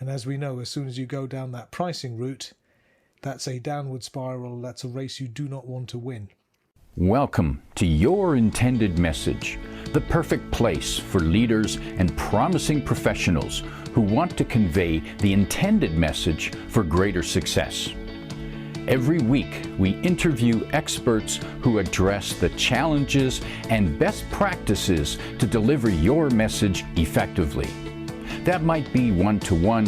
And as we know, as soon as you go down that pricing route, that's a downward spiral. That's a race you do not want to win. Welcome to Your Intended Message, the perfect place for leaders and promising professionals who want to convey the intended message for greater success. Every week, we interview experts who address the challenges and best practices to deliver your message effectively. That might be one-to-one,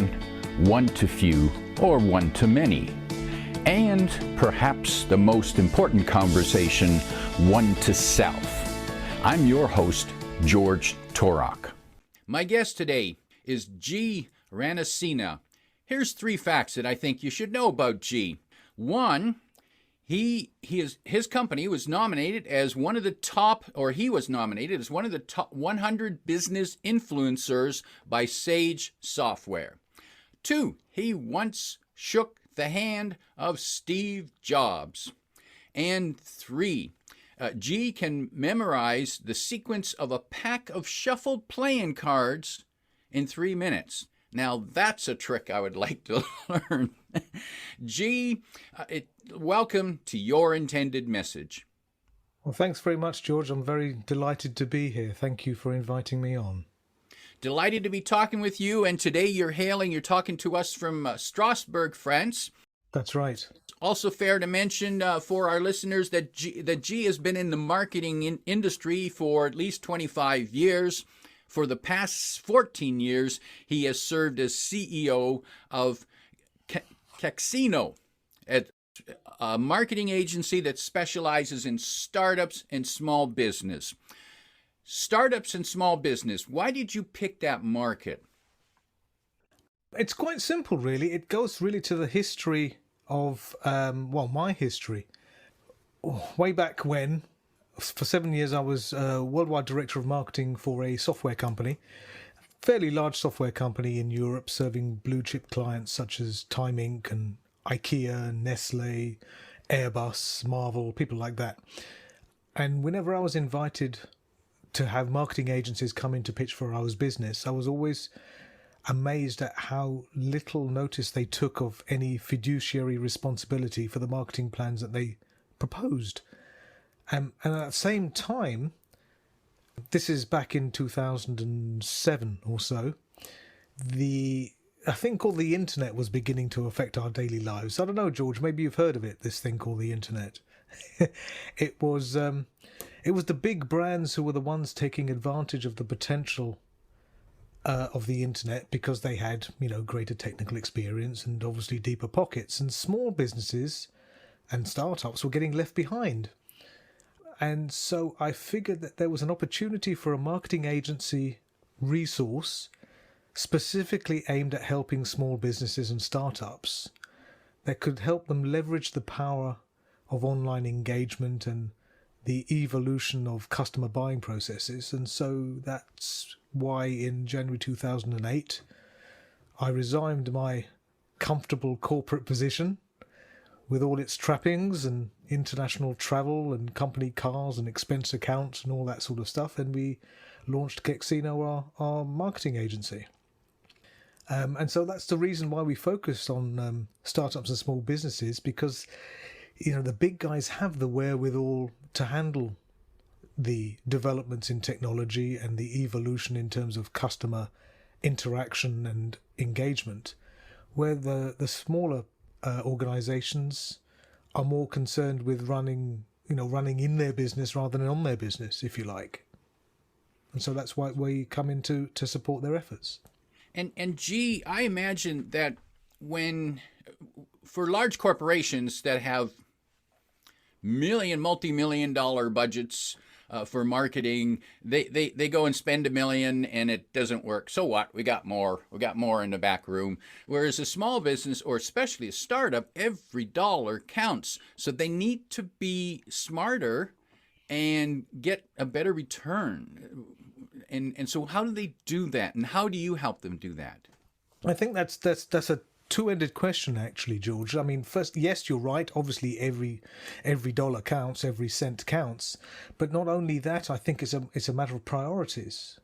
one-to-few, or one-to-many. And perhaps the most important conversation, one-to-self. I'm your host, George Torok. My guest today is Gee Ranasinha. Here's 3 facts that I think you should know about Gee. 1, his company was nominated as one of the top, or he was nominated as one of the top 100 business influencers by Sage Software. 2, he once shook the hand of Steve Jobs. And 3, Gee can memorize the sequence of a pack of shuffled playing cards in 3 minutes. Now, that's a trick I would like to learn. Gee, welcome to Your Intended Message. Well, thanks very much, George. I'm very delighted to be here. Thank you for inviting me on. Delighted to be talking with you, and today you're talking to us from Strasbourg, France. That's right. Also fair to mention for our listeners that Gee has been in the marketing industry for at least 25 years. For the past 14 years, he has served as CEO of KEXINO, a marketing agency that specializes in startups and small business. Startups and small business, why did you pick that market? It's quite simple, really. It goes really to the history of, my history. Way back when, for 7 years, I was worldwide director of marketing for a software company, fairly large software company in Europe, serving blue chip clients such as Time Inc. and IKEA, Nestle, Airbus, Marvel, people like that. And whenever I was invited to have marketing agencies come in to pitch for our business, I was always amazed at how little notice they took of any fiduciary responsibility for the marketing plans that they proposed. And at the same time, this is back in 2007 or so, a thing called the internet was beginning to affect our daily lives. I don't know, George, maybe you've heard of it, this thing called the internet. It was the big brands who were the ones taking advantage of the potential of the internet because they had, greater technical experience and obviously deeper pockets. And small businesses and startups were getting left behind. And so I figured that there was an opportunity for a marketing agency resource specifically aimed at helping small businesses and startups that could help them leverage the power of online engagement and the evolution of customer buying processes. And so that's why in January 2008, I resigned my comfortable corporate position with all its trappings and international travel and company cars and expense accounts and all that sort of stuff. And we launched KEXINO, our marketing agency. And so that's the reason why we focused on startups and small businesses, because, the big guys have the wherewithal to handle the developments in technology and the evolution in terms of customer interaction and engagement, where the smaller organizations are more concerned with running in their business rather than on their business, if you like. And so that's why we come in to support their efforts. And Gee, I imagine that for large corporations that have multi-million dollar budgets for marketing, they go and spend $1 million and it doesn't work. So what? We got more in the back room. Whereas a small business, or especially a startup, every dollar counts. So they need to be smarter and get a better return. And so how do they do that? And how do you help them do that? I think that's a two-ended question, actually, George. I mean, first, yes, you're right. Obviously, every dollar counts, every cent counts. But not only that, I think it's a matter of priorities.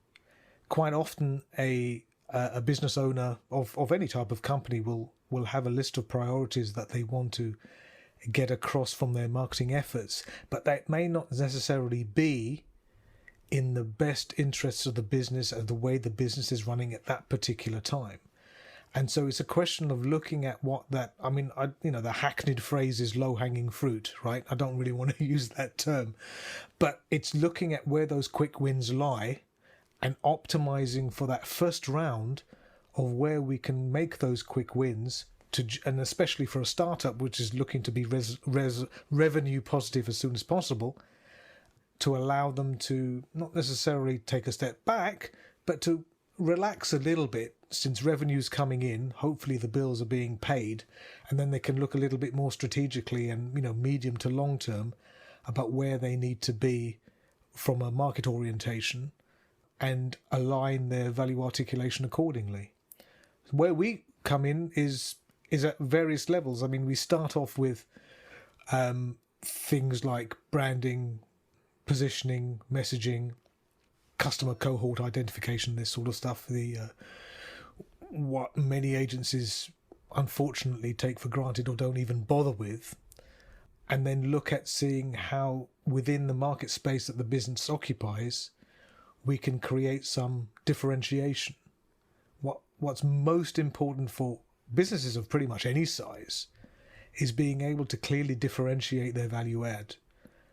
Quite often, a a business owner of any type of company will have a list of priorities that they want to get across from their marketing efforts, but that may not necessarily be in the best interests of the business and the way the business is running at that particular time. And so it's a question of looking at what that, the hackneyed phrase is low-hanging fruit, right? I don't really want to use that term, but it's looking at where those quick wins lie and optimizing for that first round of where we can make those quick wins, and especially for a startup which is looking to be revenue positive as soon as possible, to allow them to not necessarily take a step back, but to relax a little bit, since revenue's coming in, hopefully the bills are being paid, and then they can look a little bit more strategically and medium to long term about where they need to be from a market orientation and align their value articulation accordingly. Where we come in is at various levels. I mean, we start off with things like branding, positioning, messaging, customer cohort identification, this sort of stuff, what many agencies unfortunately take for granted or don't even bother with, and then look at seeing how within the market space that the business occupies we can create some differentiation. What's most important for businesses of pretty much any size is being able to differentiate their value add,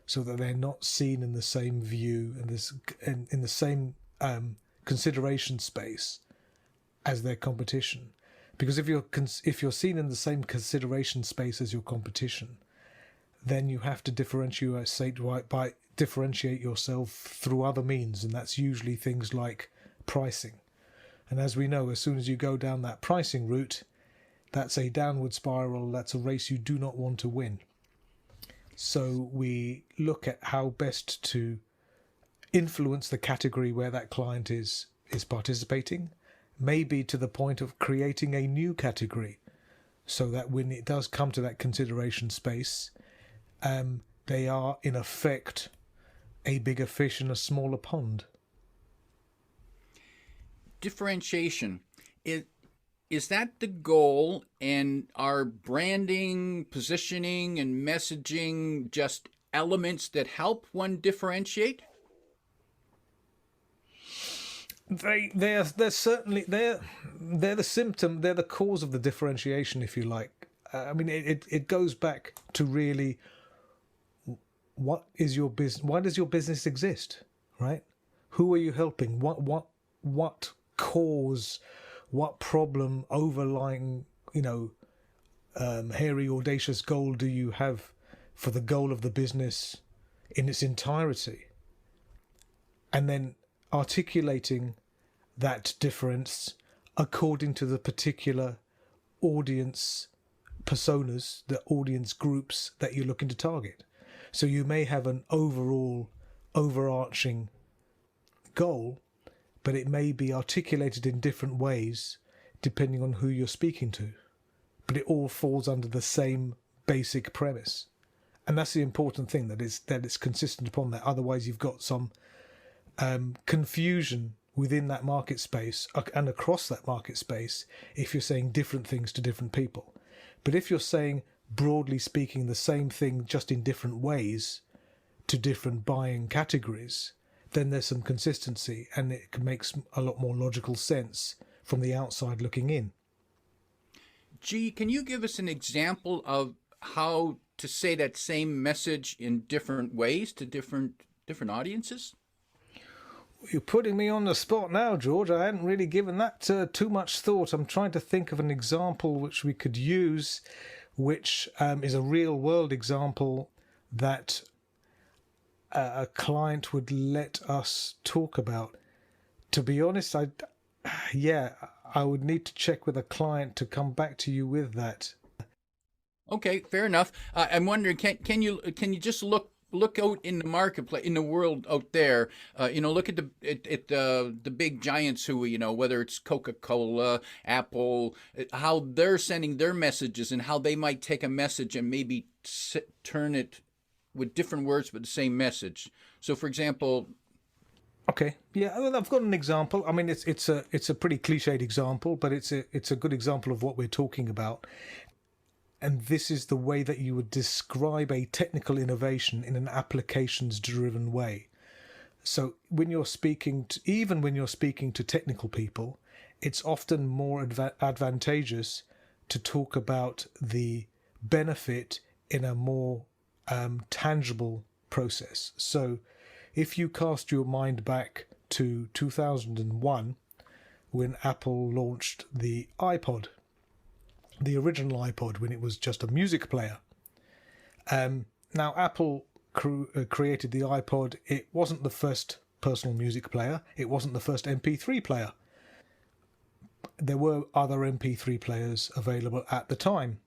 so that they're not seen in the same view and in the same consideration space as their competition. Because if you're seen in the same consideration space as your competition, then you have to differentiate yourself through other means, and that's usually things like pricing. And as we know, as soon as you go down that pricing route, that's a downward spiral. That's a race you do not want to win. So we look at how best to influence the category where that client is participating, maybe to the point of creating a new category, so that when it does come to that consideration space, they are in effect a bigger fish in a smaller pond. Differentiation. Is that the goal, and are branding, positioning, and messaging just elements that help one differentiate? They're certainly they're the symptom, they're the cause of the differentiation, if you like. It goes back to really, what is your business? Why does your business exist, right? Who are you helping? What cause? What problem overlying, hairy, audacious goal do you have for the goal of the business in its entirety? And then articulating that difference according to the particular audience personas, the audience groups that you're looking to target. So you may have an overarching goal, but it may be articulated in different ways depending on who you're speaking to. But it all falls under the same basic premise. And that's the important thing, that it's consistent upon that. Otherwise, you've got some confusion within that market space and across that market space if you're saying different things to different people. But if you're saying, broadly speaking, the same thing just in different ways to different buying categories, then there's some consistency, and it makes a lot more logical sense from the outside looking in. Gee, can you give us an example of how to say that same message in different ways to different audiences? You're putting me on the spot now, George. I hadn't really given that too much thought. I'm trying to think of an example which we could use, which is a real-world example that a client would let us talk about. To be honest, I would need to check with a client to come back to you with that. Okay, fair enough. I'm wondering, can you just look out in the marketplace, in the world out there? Look at the big giants who, whether it's Coca-Cola, Apple, how they're sending their messages, and how they might take a message and maybe turn it with different words but the same message. So, for example, Okay, yeah, well, I've got an example. I mean, it's a pretty cliched example, but it's a good example of what we're talking about. And this is the way that you would describe a technical innovation in an applications-driven way. So when you're speaking to, even when you're speaking to technical people, it's often more advantageous to talk about the benefit in a more tangible process. So if you cast your mind back to 2001, when Apple launched the iPod, the original iPod, when it was just a music player. Now, Apple created the iPod. It wasn't the first personal music player. It wasn't the first MP3 player. There were other MP3 players available at the time.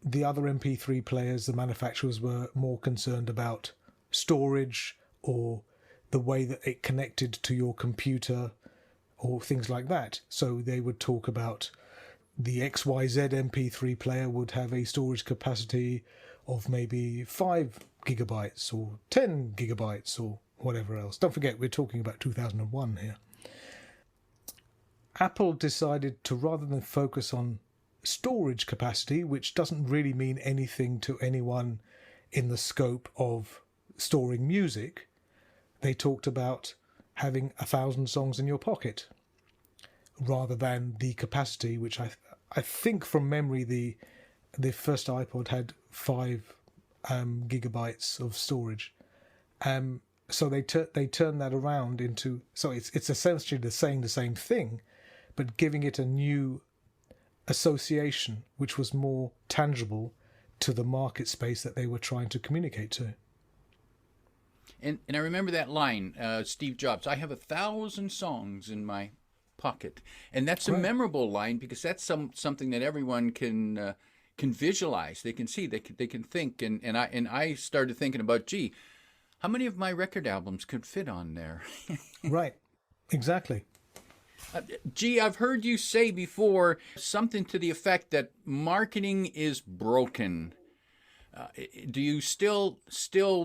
The other MP3 players, the manufacturers were more concerned about storage or the way that it connected to your computer or things like that. So they would talk about the XYZ MP3 player would have a storage capacity of maybe 5 gigabytes or 10 gigabytes or whatever else. Don't forget, we're talking about 2001 here. Apple decided to, rather than focus on storage capacity, which doesn't really mean anything to anyone in the scope of storing music, they talked about having 1,000 songs in your pocket, rather than the capacity, which I think from memory the first iPod had 5 gigabytes of storage. So they turned that around into, so it's essentially saying the same thing, but giving it a new association which was more tangible to the market space that they were trying to communicate to. And I remember that line, Steve Jobs, I have 1,000 songs in my pocket. And that's a memorable line because that's something that everyone can visualize. They can see, they can think. And I started thinking about, gee, how many of my record albums could fit on there? Right, exactly. Gee, I've heard you say before something to the effect that marketing is broken. Do you still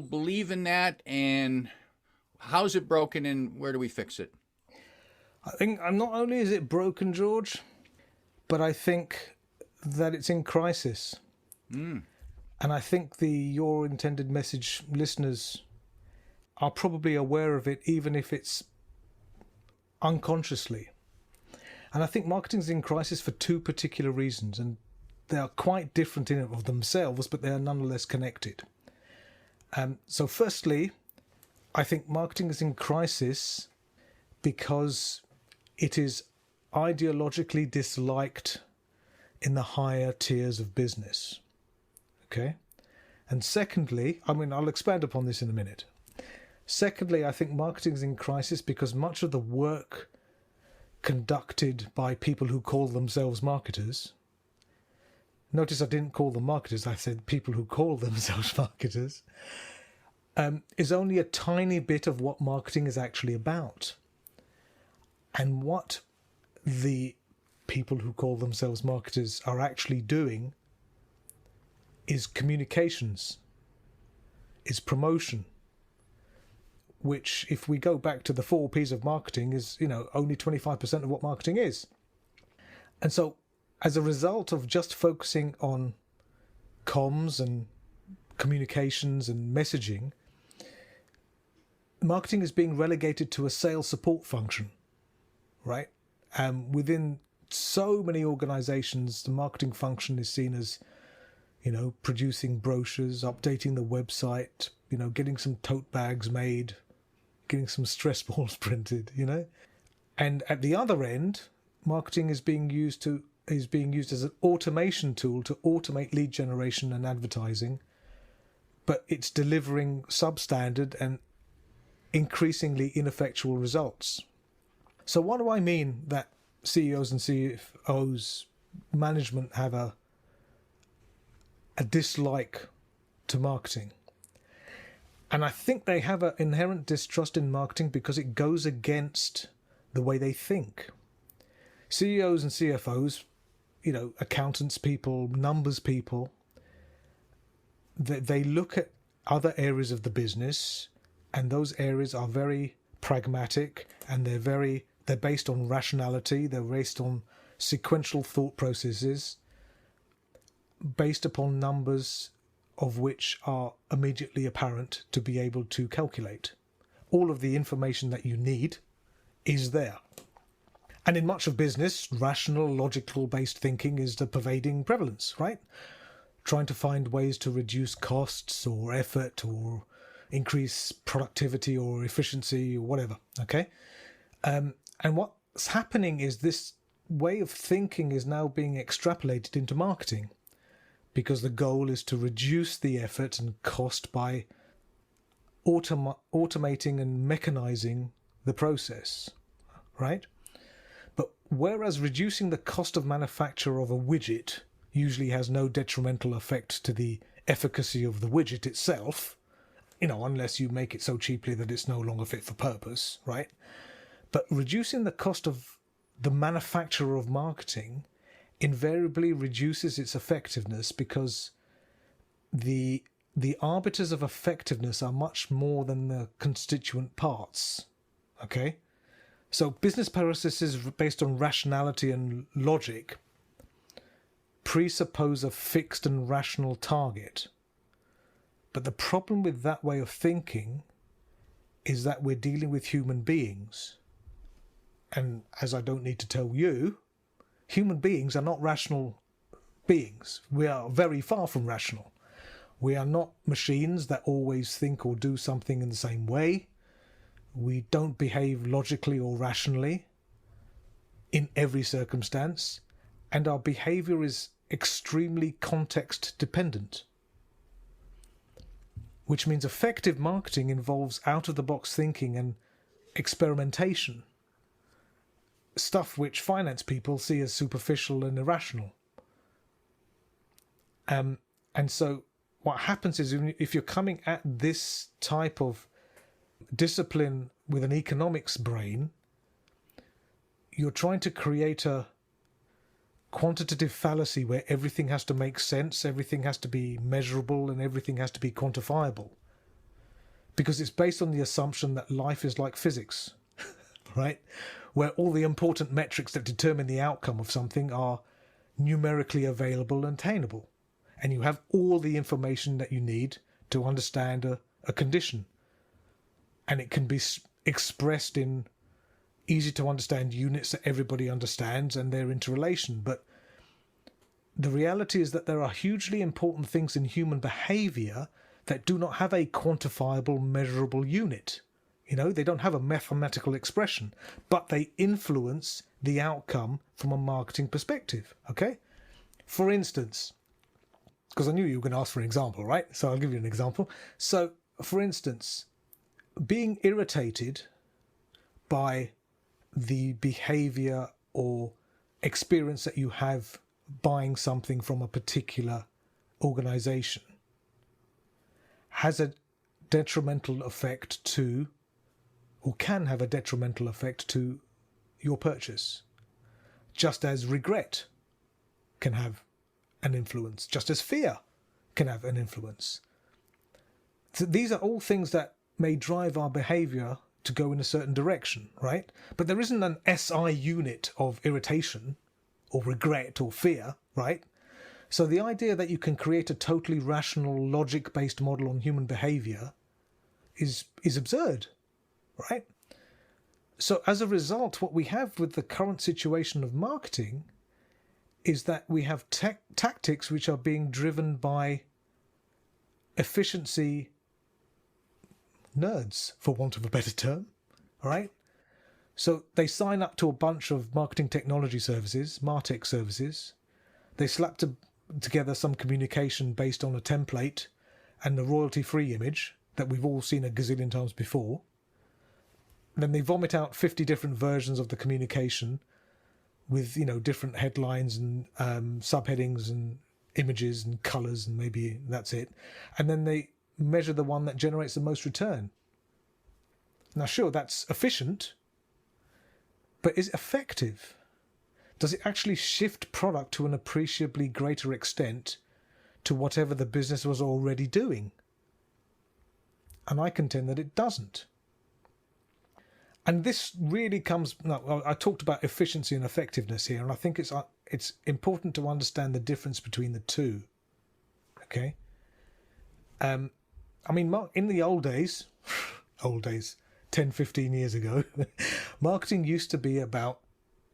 believe in that? And how's it broken and where do we fix it? I think not only is it broken, George, but I think that it's in crisis. And I think your intended message listeners are probably aware of it, even if it's unconsciously. And I think marketing's in crisis for 2 particular reasons, and they are quite different in and of themselves, but they are nonetheless connected. So firstly, I think marketing is in crisis because it is ideologically disliked in the higher tiers of business. Okay? And secondly, I mean, I'll expand upon this in a minute. Secondly, I think marketing is in crisis because much of the work conducted by people who call themselves marketers, notice I didn't call them marketers, I said people who call themselves marketers, is only a tiny bit of what marketing is actually about. And what the people who call themselves marketers are actually doing is communications, is promotion, which, if we go back to the 4 Ps of marketing, is, only 25% of what marketing is. And so, as a result of just focusing on comms and communications and messaging, marketing is being relegated to a sales support function, right? Within so many organizations, the marketing function is seen as, producing brochures, updating the website, getting some tote bags made, getting some stress balls printed, And at the other end, marketing is being used as an automation tool to automate lead generation and advertising, but it's delivering substandard and increasingly ineffectual results. So what do I mean that CEOs and CFOs management have a dislike to marketing? And I think they have an inherent distrust in marketing because it goes against the way they think. CEOs and CFOs, accountants people, numbers people, they look at other areas of the business, and those areas are very pragmatic, and they're based on rationality. They're based on sequential thought processes, based upon numbers of which are immediately apparent to be able to calculate. All of the information that you need is there. And in much of business, rational, logical based thinking is the pervading prevalence, right? Trying to find ways to reduce costs or effort or increase productivity or efficiency or whatever, okay? And what's happening is this way of thinking is now being extrapolated into marketing, because the goal is to reduce the effort and cost by automating and mechanizing the process, right? But whereas reducing the cost of manufacture of a widget usually has no detrimental effect to the efficacy of the widget itself, unless you make it so cheaply that it's no longer fit for purpose, right? But reducing the cost of the manufacture of marketing invariably reduces its effectiveness, because the arbiters of effectiveness are much more than the constituent parts, okay? So business processes based on rationality and logic presuppose a fixed and rational target. But the problem with that way of thinking is that we're dealing with human beings. And as I don't need to tell you, human beings are not rational beings. We are very far from rational. We are not machines that always think or do something in the same way. We don't behave logically or rationally in every circumstance, and our behavior is extremely context dependent, which means effective marketing involves out-of-the-box thinking and experimentation, stuff which finance people see as superficial and irrational. And so what happens is, if you're coming at this type of discipline with an economics brain, you're trying to create a quantitative fallacy where everything has to make sense, everything has to be measurable, and everything has to be quantifiable. Because it's based on the assumption that life is like physics, right? Where all the important metrics that determine the outcome of something are numerically available and attainable. And you have all the information that you need to understand a condition. And it can be expressed in easy to understand units that everybody understands, and they're interrelation. But the reality is that there are hugely important things in human behavior that do not have a quantifiable, measurable unit. They don't have a mathematical expression, but they influence the outcome from a marketing perspective, okay? For instance, because I knew you were going to ask for an example, right? So I'll give you an example. So, for instance, being irritated by the behavior or experience that you have buying something from a particular organization has a detrimental effect to, or can have a detrimental effect to, your purchase. Just as regret can have an influence, just as fear can have an influence. So these are all things that may drive our behavior to go in a certain direction, right? But there isn't an SI unit of irritation or regret or fear, right? So the idea that you can create a totally rational, logic-based model on human behavior is absurd, right? So as a result, what we have with the current situation of marketing is that we have tactics which are being driven by efficiency nerds, for want of a better term, all right? So they sign up to a bunch of marketing technology services, MarTech services. They slap together some communication based on a template and the royalty-free image that we've all seen a gazillion times before. Then they vomit out 50 different versions of the communication with, different headlines and subheadings and images and colours, and maybe that's it. And then they measure the one that generates the most return. Now, sure, that's efficient, but is it effective? Does it actually shift product to an appreciably greater extent to whatever the business was already doing? And I contend that it doesn't. And this really comes. No, I talked about efficiency and effectiveness here, and I think it's important to understand the difference between the two. Okay. I mean, in the old days, 10, 15 years ago, marketing used to be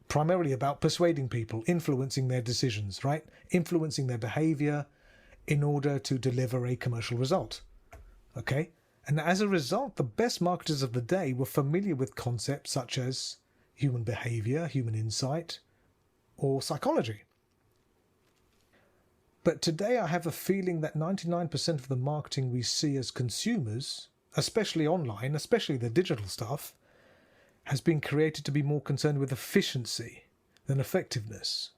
primarily about persuading people, influencing their decisions, right? Influencing their behavior in order to deliver a commercial result. Okay? And as a result, the best marketers of the day were familiar with concepts such as human behavior, human insight, or psychology. But today I have a feeling that 99% of the marketing we see as consumers, especially online, especially the digital stuff, has been created to be more concerned with efficiency than effectiveness.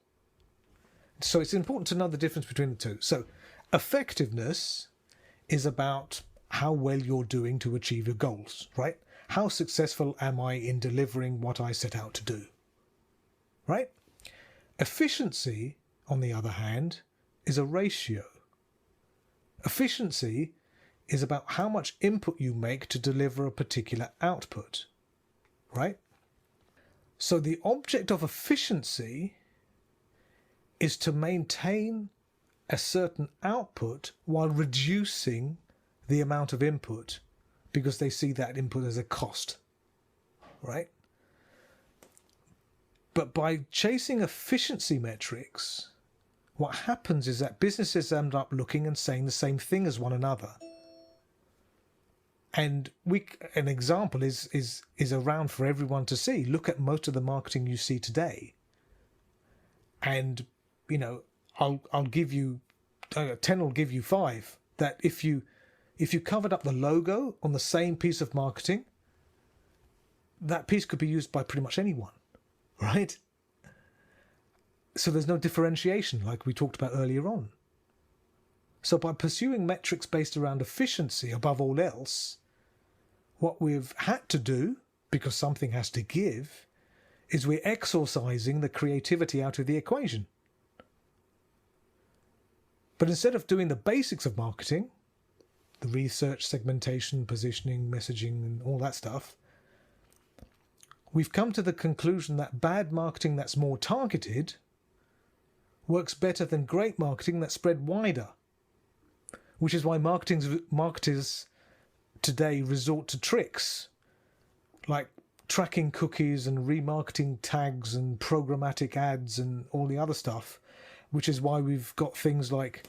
So it's important to know the difference between the two. So effectiveness is about how well you're doing to achieve your goals, right? How successful am I in delivering what I set out to do, right? Efficiency, on the other hand, is a ratio. Efficiency is about how much input you make to deliver a particular output, right? So the object of efficiency is to maintain a certain output while reducing the amount of input, because they see that input as a cost, right? But by chasing efficiency metrics, what happens is that businesses end up looking and saying the same thing as one another. And an example is around for everyone to see. Look at most of the marketing you see today. And, you know, I'll give you 10 will give you 5, that if you covered up the logo on the same piece of marketing, that piece could be used by pretty much anyone, right? So there's no differentiation like we talked about earlier on. So by pursuing metrics based around efficiency above all else, what we've had to do, because something has to give, is we're exorcising the creativity out of the equation. But instead of doing the basics of marketing, the research, segmentation, positioning, messaging, and all that stuff, we've come to the conclusion that bad marketing that's more targeted works better than great marketing that's spread wider, which is why marketers today resort to tricks like tracking cookies and remarketing tags and programmatic ads and all the other stuff, which is why we've got things like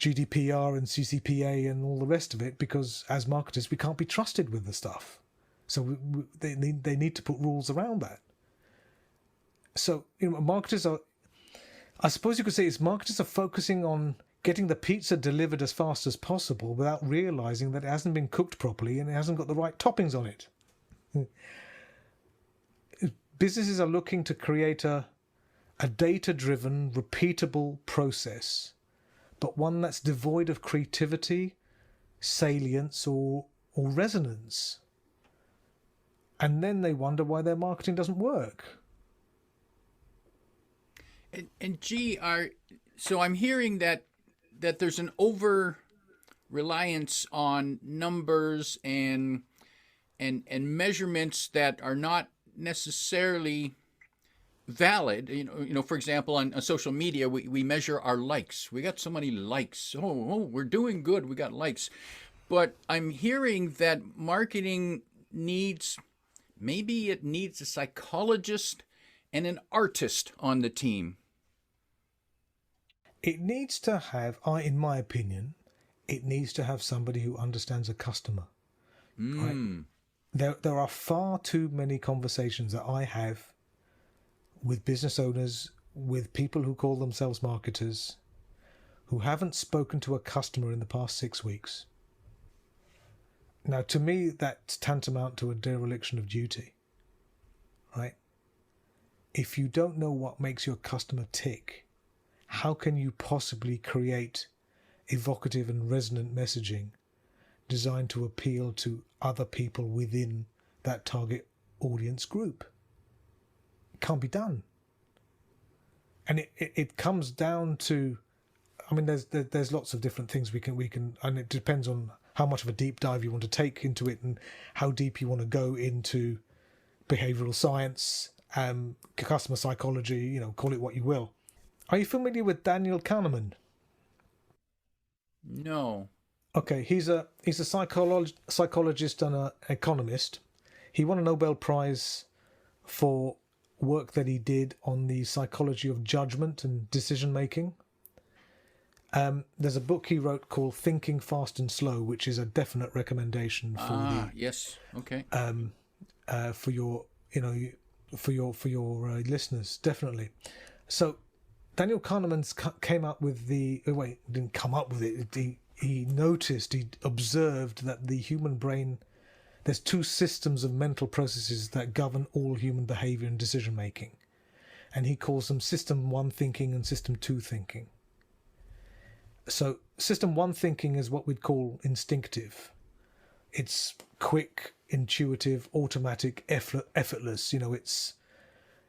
GDPR and CCPA and all the rest of it, because as marketers we can't be trusted with the stuff. So they need to put rules around that. So, you know, marketers are, I suppose you could say, marketers are focusing on getting the pizza delivered as fast as possible without realizing that it hasn't been cooked properly and it hasn't got the right toppings on it. Businesses are looking to create a data-driven, repeatable process, but one that's devoid of creativity, salience, or resonance. And then they wonder why their marketing doesn't work. And Gee, so I'm hearing that there's an over reliance on numbers and measurements that are not necessarily valid. You know, for example, on social media, we measure our likes. We got so many likes. Oh, we're doing good. We got likes. But I'm hearing that marketing needs a psychologist and an artist on the team. It needs to have, in my opinion, it needs to have somebody who understands a customer. Right? There are far too many conversations that I have with business owners, with people who call themselves marketers, who haven't spoken to a customer in the past 6 weeks. Now, to me, that's tantamount to a dereliction of duty, right? If you don't know what makes your customer tick, how can you possibly create evocative and resonant messaging designed to appeal to other people within that target audience group? It can't be done. And it comes down to, I mean, there's lots of different things we can, and it depends on how much of a deep dive you want to take into it and how deep you want to go into behavioral science, customer psychology, call it what you will. Are you familiar with Daniel Kahneman? No. Okay, he's a psychologist and an economist. He won a Nobel Prize for work that he did on the psychology of judgment and decision making. There's a book he wrote called Thinking Fast and Slow, which is a definite recommendation for yes, okay. For your listeners, definitely. So Daniel Kahneman came up with didn't come up with it. He observed that the human brain, there's two systems of mental processes that govern all human behavior and decision making, and he calls them System 1 thinking and System 2 thinking. So System 1 thinking is what we'd call instinctive. It's quick, intuitive, automatic, effortless.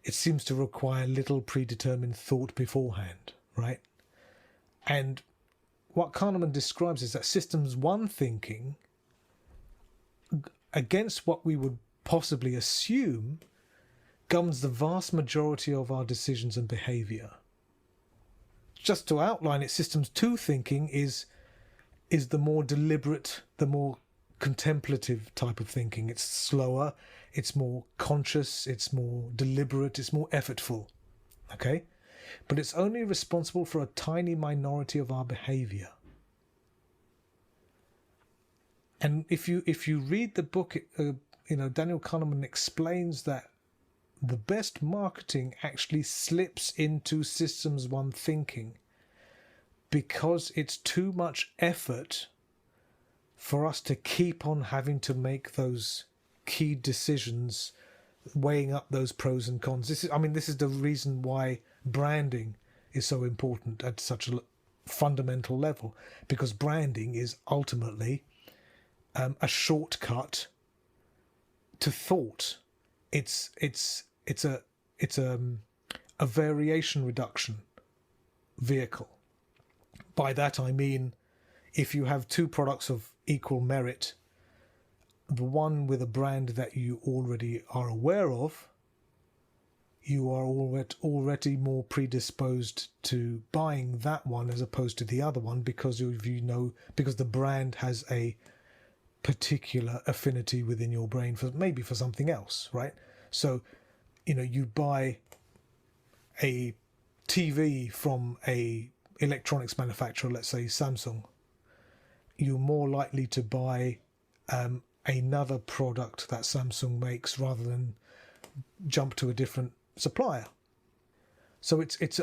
It seems to require little predetermined thought beforehand, right? And what Kahneman describes is that Systems 1 thinking, against what we would possibly assume, governs the vast majority of our decisions and behavior. Just to outline it, Systems 2 thinking is the more deliberate, the more contemplative type of thinking. It's slower, it's more conscious, it's more deliberate, it's more effortful. Okay? But it's only responsible for a tiny minority of our behavior. And if you read the book, Daniel Kahneman explains that the best marketing actually slips into Systems 1 thinking because it's too much effort for us to keep on having to make those key decisions, weighing up those pros and cons. This is the reason why branding is so important at such a fundamental level, because branding is ultimately a shortcut to thought. It's a variation reduction vehicle. By that I mean, if you have two products of equal merit, the one with a brand that you already are aware of, you are already more predisposed to buying that one as opposed to the other one, because the brand has a particular affinity within your brain for something else, right? So, you buy a TV from a electronics manufacturer, let's say Samsung, you're more likely to buy another product that Samsung makes rather than jump to a different supplier. So it's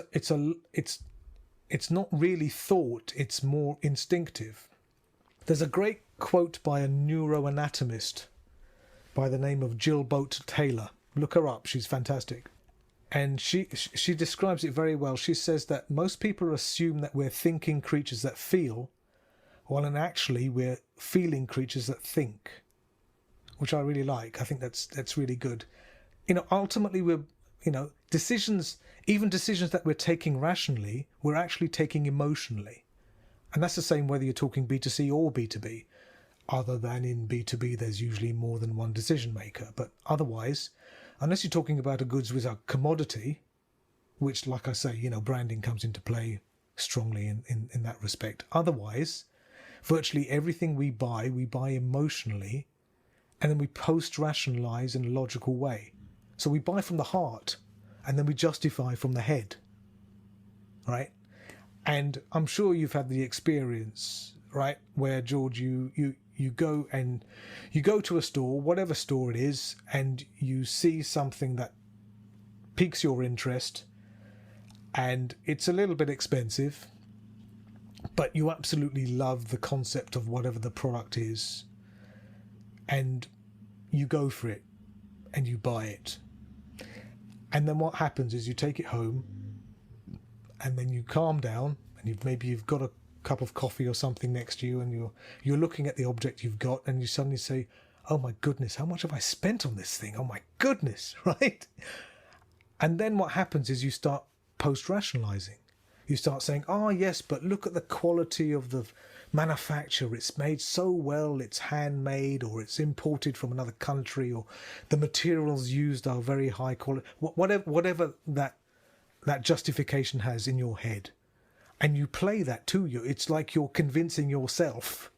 not really thought, it's more instinctive. There's a great quote by a neuroanatomist by the name of Jill Boat Taylor. Look her up, she's fantastic. And she describes it very well. She says that most people assume that we're thinking creatures that feel, while actually we're feeling creatures that think, which I really like. I think that's really good. Ultimately we're, decisions that we're taking rationally, we're actually taking emotionally. And that's the same whether you're talking B2C or B2B, other than in B2B there's usually more than one decision maker. But otherwise, unless you're talking about a goods with a commodity, which, like I say, branding comes into play strongly in that respect. Otherwise, virtually everything we buy emotionally, and then we post-rationalize in a logical way. So we buy from the heart, and then we justify from the head, right? And I'm sure you've had the experience, right, where, George, you go to a store, whatever store it is, and you see something that piques your interest, and it's a little bit expensive, but you absolutely love the concept of whatever the product is, and you go for it and you buy it. And then what happens is you take it home, and then you calm down, and you've got a cup of coffee or something next to you, and you're looking at the object you've got, and you suddenly say, oh my goodness, how much have I spent on this thing? Oh my goodness, right? And then what happens is you start post-rationalizing. You start saying, oh, yes, but look at the quality of the manufacture. It's made so well, it's handmade, or it's imported from another country, or the materials used are very high quality. Whatever that justification has in your head. And you play that to you. It's like you're convincing yourself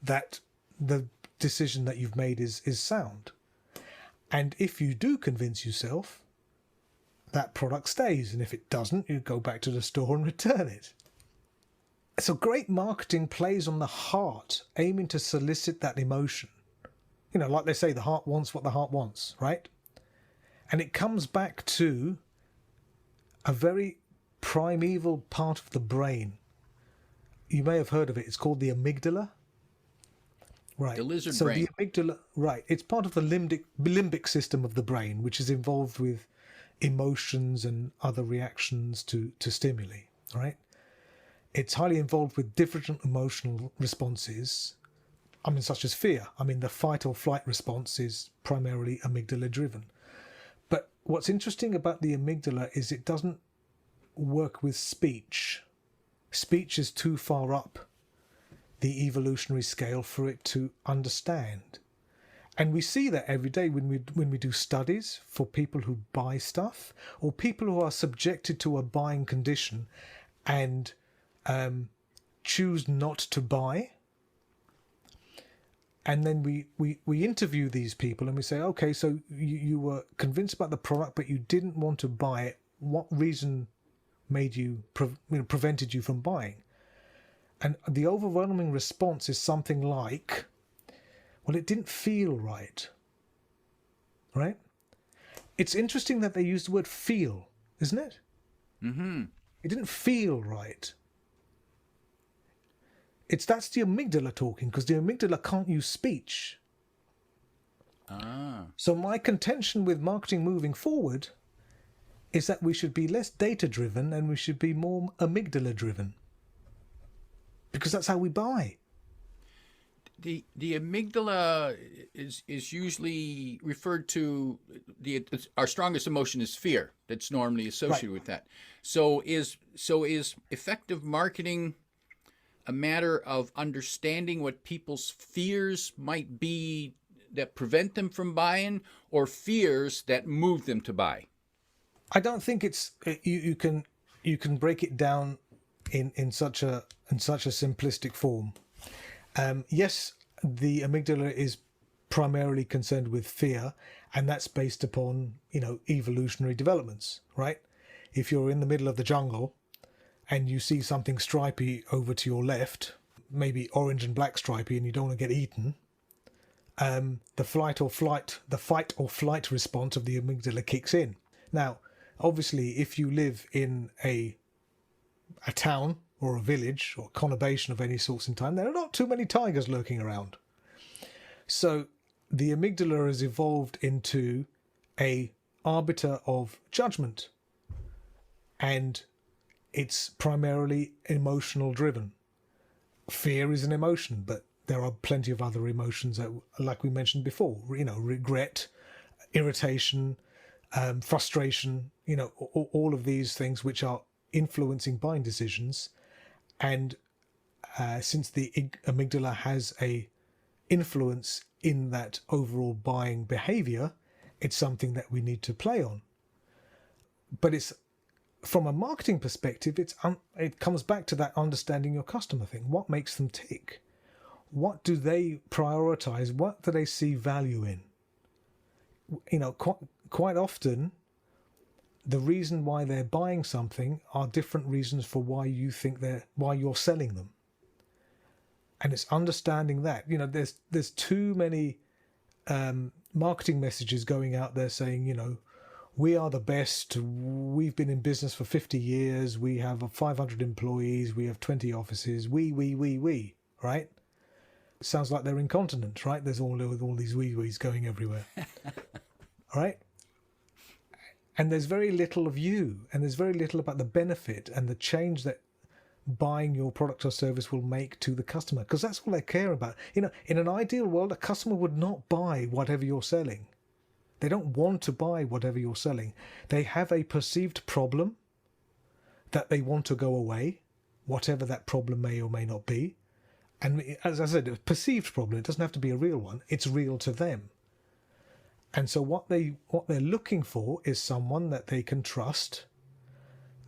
that the decision that you've made is sound. And if you do convince yourself, that product stays, and if it doesn't, you go back to the store and return it. So great marketing plays on the heart, aiming to solicit that emotion. You know, like they say, the heart wants what the heart wants, right? And it comes back to a very primeval part of the brain. You may have heard of it. It's called the amygdala. Right. The lizard so brain. The amygdala, right. It's part of the limbic system of the brain, which is involved with emotions and other reactions to stimuli, right? It's highly involved with different emotional responses, such as fear. The fight or flight response is primarily amygdala driven. But what's interesting about the amygdala is it doesn't work with speech. Speech is too far up the evolutionary scale for it to understand. And we see that every day when we do studies for people who buy stuff, or people who are subjected to a buying condition and choose not to buy. And then we interview these people and we say, okay, so you were convinced about the product, but you didn't want to buy it. What reason made you, prevented you from buying? And the overwhelming response is something like, well, it didn't feel right. Right? It's interesting that they use the word feel, isn't it? Mm-hmm. It didn't feel right. That's the amygdala talking, because the amygdala can't use speech. So my contention with marketing moving forward is that we should be less data-driven and we should be more amygdala-driven. Because that's how we buy. The amygdala is usually referred to, our strongest emotion is fear. That's normally associated with that. So is effective marketing a matter of understanding what people's fears might be that prevent them from buying, or fears that move them to buy? I don't think it's you can break it down in such a simplistic form. Yes, the amygdala is primarily concerned with fear, and that's based upon evolutionary developments, right? If you're in the middle of the jungle and you see something stripy over to your left, maybe orange and black stripy, and you don't want to get eaten, the fight or flight response of the amygdala kicks in. Now, obviously, if you live in a town or a village or conurbation of any sorts in time, there are not too many tigers lurking around. So the amygdala has evolved into a arbiter of judgment, and it's primarily emotional driven. Fear is an emotion, but there are plenty of other emotions that, like we mentioned before, regret, irritation, frustration, all of these things which are influencing buying decisions. And since the amygdala has a influence in that overall buying behavior, it's something that we need to play on. But it's, from a marketing perspective, it comes back to that understanding your customer thing. What makes them tick? What do they prioritize? What do they see value in? Quite often, the reason why they're buying something are different reasons for why you're selling them. And it's understanding that, there's too many marketing messages going out there saying, we are the best, we've been in business for 50 years, we have 500 employees, we have 20 offices, we, right? It sounds like they're incontinent, right? There's all these we's going everywhere. All right? And there's very little of you, and there's very little about the benefit and the change that buying your product or service will make to the customer, because that's all they care about. In an ideal world, a customer would not buy whatever you're selling. They don't want to buy whatever you're selling. They have a perceived problem that they want to go away, whatever that problem may or may not be. And as I said, a perceived problem, it doesn't have to be a real one. It's real to them. And so what they're looking for is someone that they can trust,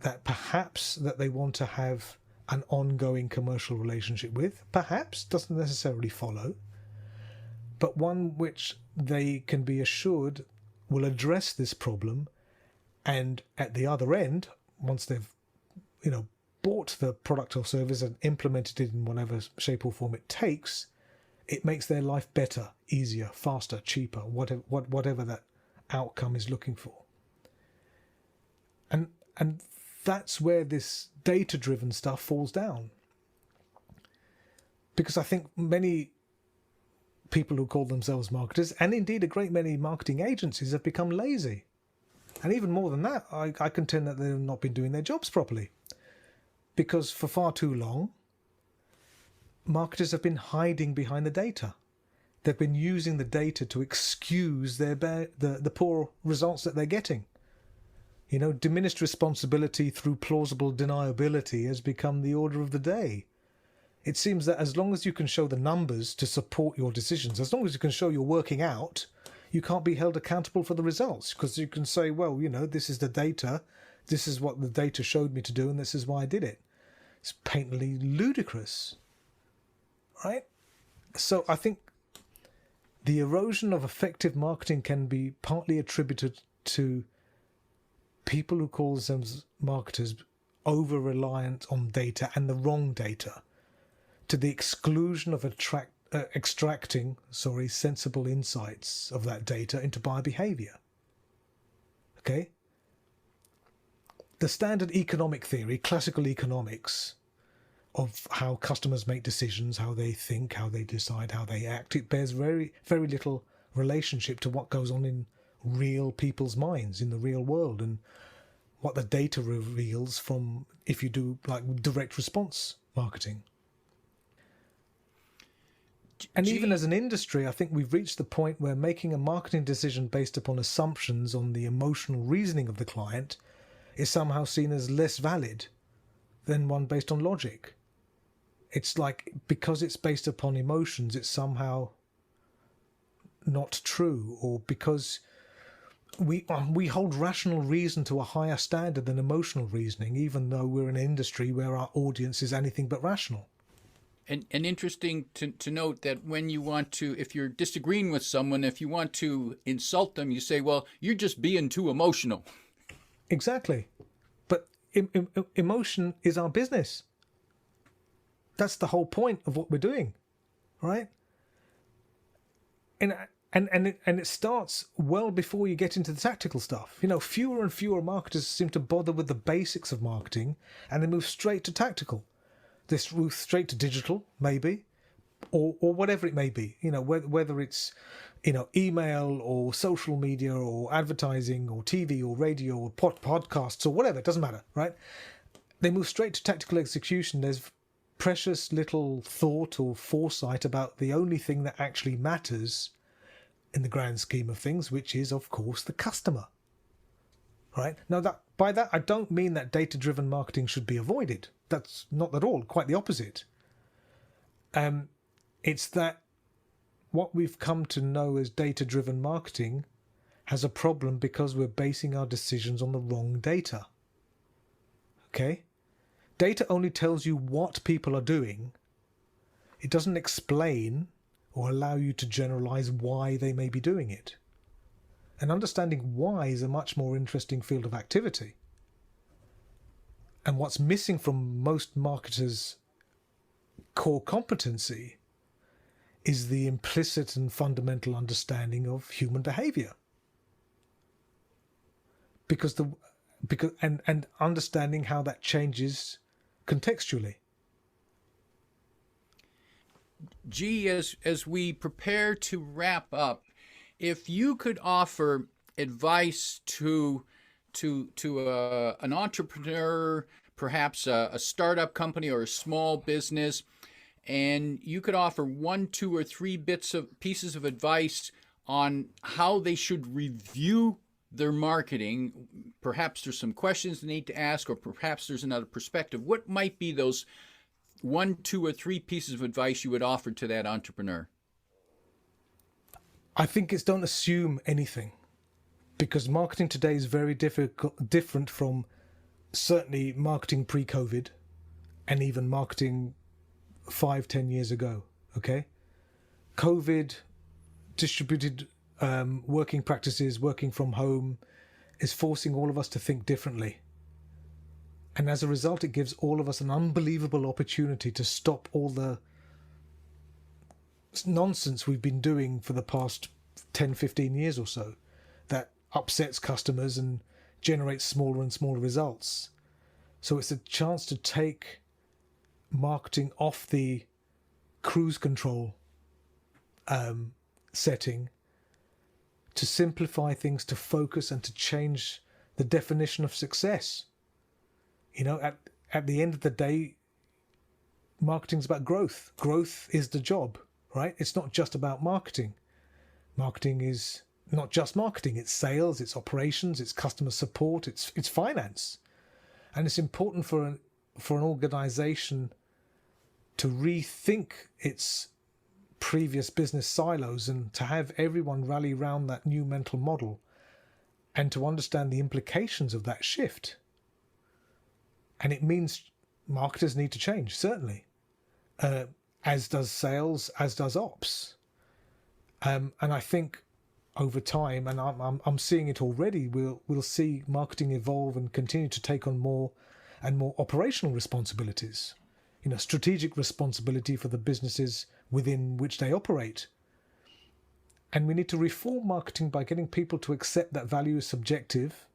that perhaps that they want to have an ongoing commercial relationship with, perhaps, doesn't necessarily follow, but one which they can be assured will address this problem. And at the other end, once they've, bought the product or service and implemented it in whatever shape or form it takes, it makes their life better, easier, faster, cheaper, whatever that outcome is looking for. And that's where this data-driven stuff falls down. Because I think many people who call themselves marketers, and indeed a great many marketing agencies, have become lazy. And even more than that, I contend that they've not been doing their jobs properly. Because for far too long, marketers have been hiding behind the data. They've been using the data to excuse the poor results that they're getting. Diminished responsibility through plausible deniability has become the order of the day. It seems that as long as you can show the numbers to support your decisions, as long as you can show you're working out, you can't be held accountable for the results, because you can say, well, this is the data, this is what the data showed me to do, and this is why I did it. It's patently ludicrous, right? So I think the erosion of effective marketing can be partly attributed to people who call themselves marketers over-reliant on data, and the wrong data, to the exclusion of extracting sensible insights of that data into buyer behavior. Okay? The standard economic theory, classical economics, of how customers make decisions, how they think, how they decide, how they act, it bears very, very little relationship to what goes on in real people's minds, in the real world, and what the data reveals from if you do like direct response marketing. And even as an industry, I think we've reached the point where making a marketing decision based upon assumptions on the emotional reasoning of the client is somehow seen as less valid than one based on logic. It's like, because it's based upon emotions, it's somehow not true, or because we hold rational reason to a higher standard than emotional reasoning, even though we're in an industry where our audience is anything but rational. And interesting to note that when you want to, if you're disagreeing with someone, if you want to insult them, you say, well, you're just being too emotional. Exactly. But emotion is our business. That's the whole point of what we're doing, right? And it starts well before you get into the tactical stuff. Fewer and fewer marketers seem to bother with the basics of marketing, and they move straight to tactical. They move straight to digital, maybe, or whatever it may be. Whether it's email or social media or advertising or TV or radio or podcasts or whatever. It doesn't matter, right? They move straight to tactical execution. There's precious little thought or foresight about the only thing that actually matters in the grand scheme of things, which is, of course, the customer. Right? Now, by that, I don't mean that data-driven marketing should be avoided. That's not at all. Quite the opposite. It's that what we've come to know as data-driven marketing has a problem because we're basing our decisions on the wrong data. Okay? Data only tells you what people are doing. It doesn't explain or allow you to generalize why they may be doing it. And understanding why is a much more interesting field of activity. And what's missing from most marketers' core competency is the implicit and fundamental understanding of human behavior. And understanding how that changes contextually. Gee, as we prepare to wrap up, if you could offer advice to an entrepreneur, perhaps a startup company or a small business, and you could offer 1, 2, or 3 pieces of advice on how they should review their marketing, perhaps there's some questions they need to ask, or perhaps there's another perspective. What might be those 1, 2, or 3 pieces of advice you would offer to that entrepreneur? I think it's don't assume anything, because marketing today is very different from certainly marketing pre-COVID and even marketing 5-10 years ago. Okay, COVID, distributed working practices, working from home, is forcing all of us to think differently. And as a result, it gives all of us an unbelievable opportunity to stop all the nonsense we've been doing for the past 10-15 years or so that upsets customers and generates smaller and smaller results. So it's a chance to take marketing off the cruise control setting, to simplify things, to focus, and to change the definition of success. You know, at the end of the day, marketing's about growth. Growth is the job, right? It's not just about marketing. Marketing is not just marketing. It's sales, it's operations, it's customer support, it's finance. And it's important for an organization to rethink its previous business silos and to have everyone rally around that new mental model and to understand the implications of that shift. And it means marketers need to change, certainly, as does sales, as does ops. And I think over time, and I'm seeing it already, we'll see marketing evolve and continue to take on more and more operational responsibilities. You know, strategic responsibility for the businesses within which they operate. And we need to reform marketing by getting people to accept that value is subjective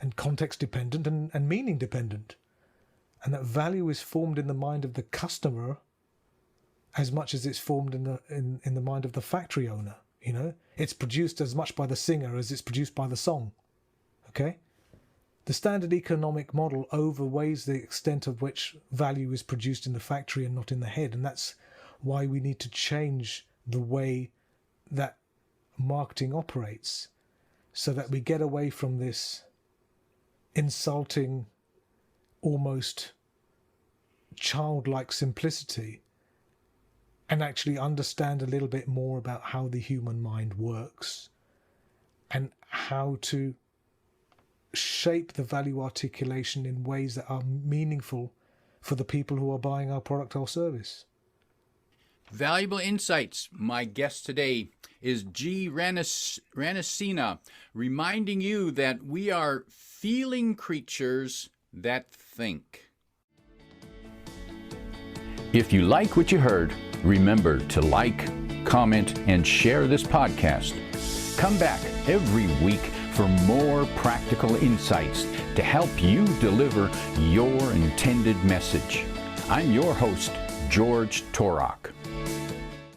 and context dependent and meaning dependent. And that value is formed in the mind of the customer as much as it's formed in the mind of the factory owner. You know, it's produced as much by the singer as it's produced by the song. Okay? The standard economic model overweighs the extent of which value is produced in the factory and not in the head. And that's why we need to change the way that marketing operates so that we get away from this insulting, almost childlike simplicity and actually understand a little bit more about how the human mind works and how to shape the value articulation in ways that are meaningful for the people who are buying our product or service. Valuable insights. My guest today is Gee Ranasinha, reminding you that we are feeling creatures that think. If you like what you heard, remember to like, comment, and share this podcast. Come back every week for more practical insights to help you deliver your intended message. I'm your host, George Torok.